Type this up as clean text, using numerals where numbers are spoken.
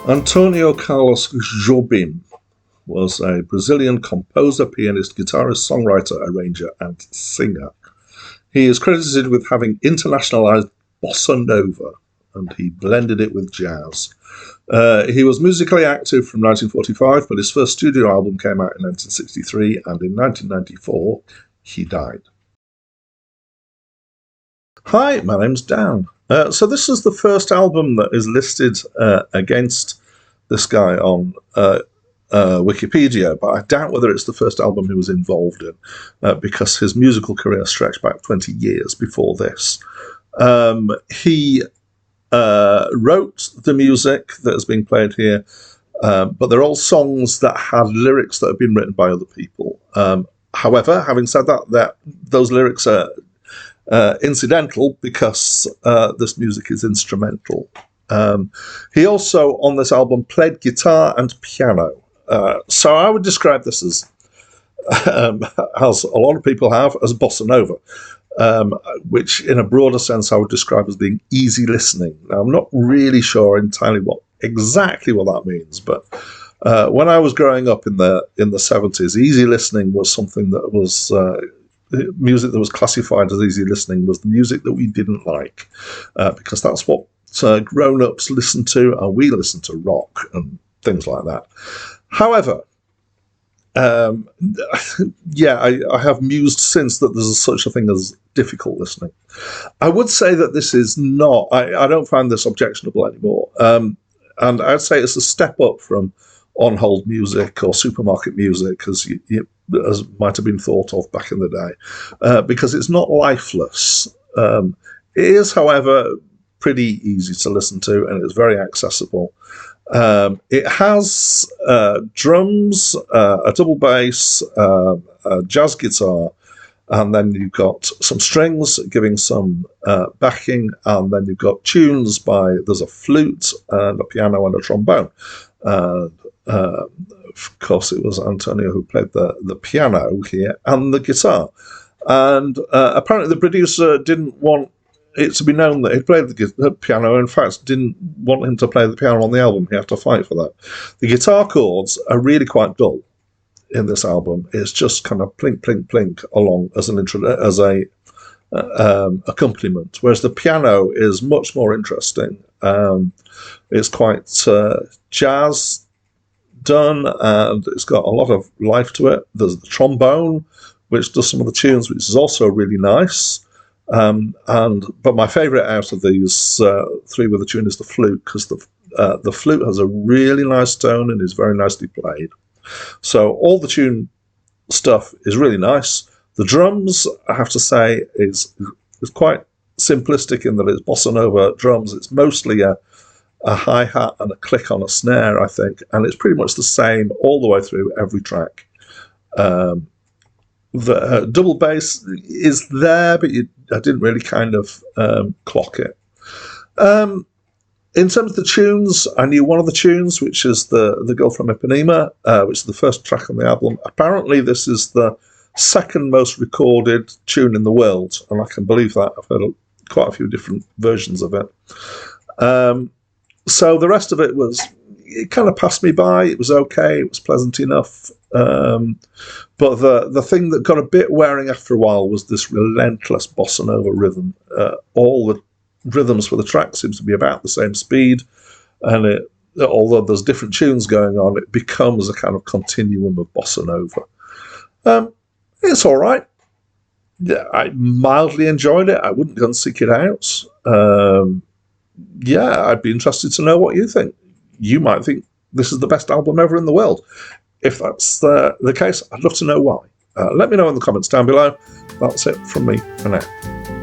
Antônio Carlos Jobim was a Brazilian composer, pianist, guitarist, songwriter, arranger, and singer. He is credited with having internationalized bossa nova, and he blended it with jazz. He was musically active from 1945, but his first studio album came out in 1963, and in 1994, he died. Hi, my name's Dan. So this is the first album that is listed against this guy on Wikipedia, but I doubt whether it's the first album he was involved in, because his musical career stretched back 20 years before this. He wrote the music that is being played here, but they're all songs that had lyrics that have been written by other people. However, having said that those lyrics are incidental because this music is instrumental. He also, on this album, played guitar and piano. So I would describe this as a lot of people have, as bossa nova, which in a broader sense I would describe as being easy listening. Now, I'm not really sure entirely exactly what that means, but when I was growing up in the 70s, easy listening was something that was music that was classified as easy listening was the music that we didn't like, because that's what grown-ups listen to, and we listen to rock and things like that. However, I have mused since that there's such a thing as difficult listening. I would say that this is not, I don't find this objectionable anymore, and I'd say it's a step up from on-hold music or supermarket music, as might have been thought of back in the day, because it's not lifeless. It is, however, pretty easy to listen to, and it's very accessible. It has drums, a double bass, a jazz guitar, and then you've got some strings giving some backing, and then you've got tunes there's a flute and a piano and a trombone. Of course, it was Antônio who played the piano here and the guitar. And apparently the producer didn't want it to be known that he played the piano. In fact, didn't want him to play the piano on the album. He had to fight for that. The guitar chords are really quite dull in this album. It's just kind of plink, plink, plink along as a accompaniment, whereas the piano is much more interesting. It's quite jazz done, and it's got a lot of life to it. There's the trombone, which does some of the tunes, which is also really nice. But my favourite out of these three with the tune is the flute, because the flute has a really nice tone and is very nicely played. So all the tune stuff is really nice. The drums, I have to say, is quite simplistic in that it's bossa nova drums. It's mostly a hi-hat and a click on a snare, I think, and it's pretty much the same all the way through every track. The double bass is there, but I didn't really kind of clock it. In terms of the tunes, I knew one of the tunes, which is the Girl from Ipanema, which is the first track on the album. Apparently, this is the second most recorded tune in the world, and I can believe that. I've heard quite a few different versions of it. So the rest of it kind of passed me by. It was okay. It was pleasant enough. But the thing that got a bit wearing after a while was this relentless bossa nova rhythm. All the rhythms for the track seems to be about the same speed, and although there's different tunes going on, it becomes a kind of continuum of bossa nova. It's all right. Yeah, I mildly enjoyed it. I wouldn't go and seek it out. I'd be interested to know what you think. You might think this is the best album ever in the world. If that's the case, I'd love to know why. Let me know in the comments down below. That's it from me for now.